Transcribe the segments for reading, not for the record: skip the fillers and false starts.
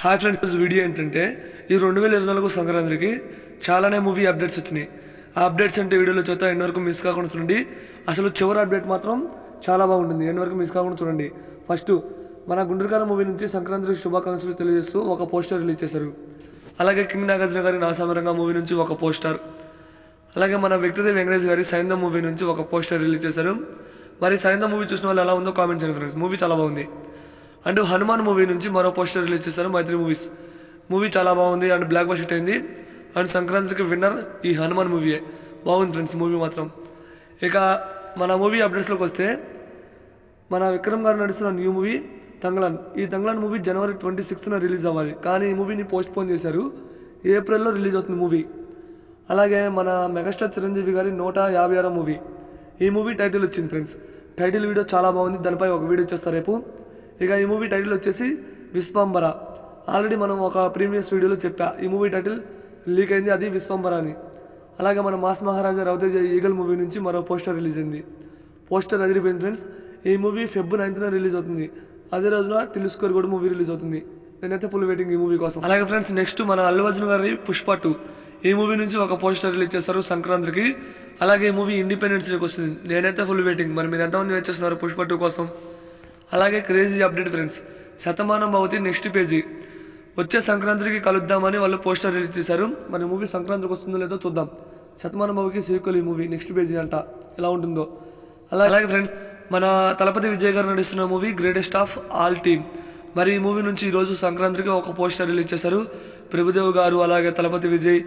Hi friends, video ఏంటంటే ఈ 2024 సంక్రాంతికి చాలానే మూవీ అప్డేట్స్ వచ్చినాయి. ఆ అప్డేట్స్ అంటే వీడియోలో చూస్తే ఎండ్ వరకు మిస్ కాకుండా చూడండి. అసలు చివరి అప్డేట్ మాత్రం చాలా బాగుంటుంది, ఎండ్ వరకు మిస్ కాకుండా చూడండి. ఫస్ట్ మన గుండ్రకార మూవీ నుంచి సంక్రాంతికి శుభాకాంక్షలు తెలియజేస్తూ ఒక పోస్టర్ రిలీజ్ చేశారు. అలాగే కింగ్ నాగార్జున గారి నా సమరంగా మూవీ నుంచి ఒక పోస్టర్, అలాగే మన వ్యక్తిదేవి వెంకటేష్ గారి సైంధం మూవీ నుంచి ఒక పోస్టర్ రిలీజ్ చేశారు. మరి సైంధం మూవీ చూసిన వాళ్ళు ఎలా ఉందో కామెంట్ చేయండి ఫ్రెండ్స్, మూవీ చాలా బాగుంది. అండ్ హనుమాన్ మూవీ నుంచి మరో పోస్టర్ రిలీజ్ చేశారు మైత్రి మూవీస్. మూవీ చాలా బాగుంది అండ్ బ్లాక్ బస్టర్ అయింది. అండ్ సంక్రాంతికి విన్నర్ ఈ హనుమాన్ మూవీయే. బాగుంది ఫ్రెండ్స్ మూవీ మాత్రం. ఇక మన మూవీ అప్డేట్స్లోకి వస్తే మన విక్రమ్ గారు నడుస్తున్న న్యూ మూవీ తంగలాన్. ఈ తంగలాన్ మూవీ జనవరి 26న రిలీజ్ అవ్వాలి, కానీ ఈ మూవీని పోస్ట్ పోన్ చేశారు. ఏప్రిల్లో రిలీజ్ అవుతుంది మూవీ. అలాగే మన మెగాస్టార్ చిరంజీవి గారి 156వ మూవీ, ఈ మూవీ టైటిల్ వచ్చింది ఫ్రెండ్స్. టైటిల్ వీడియో చాలా బాగుంది, దానిపై ఒక వీడియో చేస్తారు రేపు. ఇక ఈ మూవీ టైటిల్ వచ్చేసి విశ్వంబర. ఆల్రెడీ మనం ఒక ప్రీవియస్ వీడియోలో చెప్పా, ఈ మూవీ టైటిల్ లీక్ అయింది, అది విశ్వంబర అని. అలాగే మన మాస్ మహారాజా రవితేజ ఈగల్ మూవీ నుంచి మరో పోస్టర్ రిలీజ్ అయింది. పోస్టర్ అదిరిపోయింది ఫ్రెండ్స్. ఈ మూవీ Feb 9న రిలీజ్ అవుతుంది. అదే రోజున టిల్ స్క్వేర్ కూడా మూవీ రిలీజ్ అవుతుంది. నేనైతే ఫుల్ వెయిటింగ్ ఈ మూవీ కోసం. అలాగే ఫ్రెండ్స్ నెక్స్ట్ మన అల్లు అర్జున్ గారి పుష్ప 2, ఈ మూవీ నుంచి ఒక పోస్టర్ రిలీజ్ చేస్తారు సంక్రాంతికి. అలాగే ఈ మూవీ ఇండిపెండెన్స్ డేకి వస్తుంది. నేనైతే ఫుల్ వెయిటింగ్. మరి మీరు ఎంతమంది వెయిట్ చేస్తున్నారు పుష్ప 2 కోసం? అలాగే crazy update friends, Shatamanam Bhavati next page వచ్చే సంక్రాంతికి కలుద్దామని వాళ్ళు పోస్టర్ రిలీజ్ చేశారు. మన మూవీ సంక్రాంతికి వస్తుందో లేదో చూద్దాం. శతమానం భవతికి సీక్వెల్ ఈ మూవీ నెక్స్ట్ పేజీ అంట, ఎలా ఉంటుందో. అలాగే ఫ్రెండ్స్ మన తలపతి విజయ్ గారు నడుస్తున్న movie greatest of all team. మరి ఈ మూవీ నుంచి ఈరోజు సంక్రాంతికి ఒక పోస్టర్ రిలీజ్ చేశారు. ప్రభుదేవ్ గారు అలాగే తలపతి విజయ్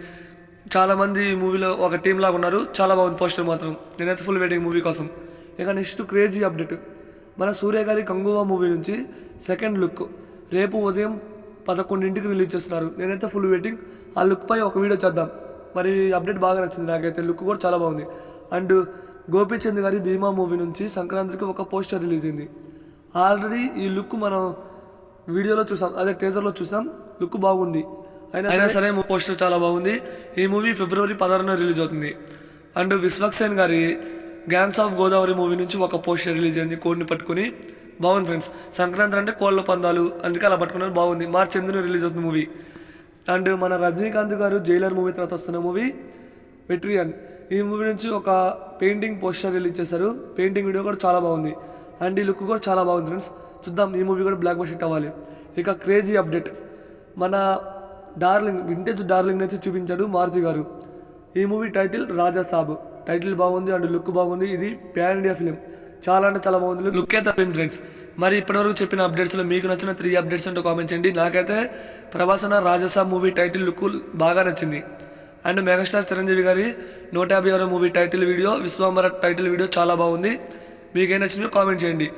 చాలామంది ఈ మూవీలో ఒక టీం లాగా ఉన్నారు. చాలా బాగుంది పోస్టర్ మాత్రం. నేనైతే ఫుల్ వెయిటింగ్ మూవీ కోసం. ఇక నెక్స్ట్ క్రేజీ అప్డేట్, మన సూర్య గారి కంగువా మూవీ నుంచి సెకండ్ లుక్ రేపు ఉదయం 11ంటికి రిలీజ్ చేస్తున్నారు. నేనైతే ఫుల్ వెయిటింగ్. ఆ లుక్ పై ఒక వీడియో చేద్దాం. మరి అప్డేట్ బాగా నచ్చింది నాకైతే, లుక్ కూడా చాలా బాగుంది. అండ్ గోపీచంద్ గారి భీమా మూవీ నుంచి సంక్రాంతికి ఒక పోస్టర్ రిలీజ్ అయింది. ఆల్రెడీ ఈ లుక్ మనం వీడియోలో చూసాం, అదే టీజర్లో చూసాం. లుక్ బాగుంది, అయినా సరే పోస్టర్ చాలా బాగుంది. ఈ మూవీ February 16న రిలీజ్ అవుతుంది. అండ్ విశ్వక్సేన్ గారి గ్యాంగ్స్ ఆఫ్ గోదావరి మూవీ నుంచి ఒక పోస్టర్ రిలీజ్ అయింది కోడ్ని పట్టుకుని. బాగుంది ఫ్రెండ్స్. సంక్రాంతి అంటే కోళ్ళ పందాలు, అందుకే అలా పట్టుకున్నారు. బాగుంది. March 8న రిలీజ్ అవుతుంది మూవీ. అండ్ మన రజనీకాంత్ గారు జైలర్ మూవీ తర్వాత వస్తున్న మూవీ వెట్రియన్. ఈ మూవీ నుంచి ఒక పెయింటింగ్ పోస్టర్ రిలీజ్ చేశారు. పెయింటింగ్ వీడియో కూడా చాలా బాగుంది. అండ్ ఈ లుక్ కూడా చాలా బాగుంది ఫ్రెండ్స్. చూద్దాం, ఈ మూవీ కూడా బ్లాక్ బస్టర్ హిట్ అవ్వాలి. ఇక క్రేజీ అప్డేట్, మన డార్లింగ్ వింటేజ్ డార్లింగ్ అయితే చూపించాడు మారుతి గారు. ఈ మూవీ టైటిల్ రాజా సాబ్. టైటిల్ బాగుంది అండ్ లుక్ బాగుంది. ఇది ప్యాన్ ఇండియా ఫిలిం. చాలా అంటే చాలా బాగుంది. లుక్ అయితే తప్పింది ఫ్రెండ్స్. మరి ఇప్పటివరకు చెప్పిన అప్డేట్స్లో మీకు నచ్చిన 3 అప్డేట్స్ అంటే కామెంట్ చేయండి. నాకైతే ప్రభాస్ అన్న Raja Saab movie title look బాగా నచ్చింది. అండ్ మెగాస్టార్ చిరంజీవి గారి 156వ movie title video, Vishwambhara title video చాలా బాగుంది. మీకేం నచ్చిందో కామెంట్ చేయండి.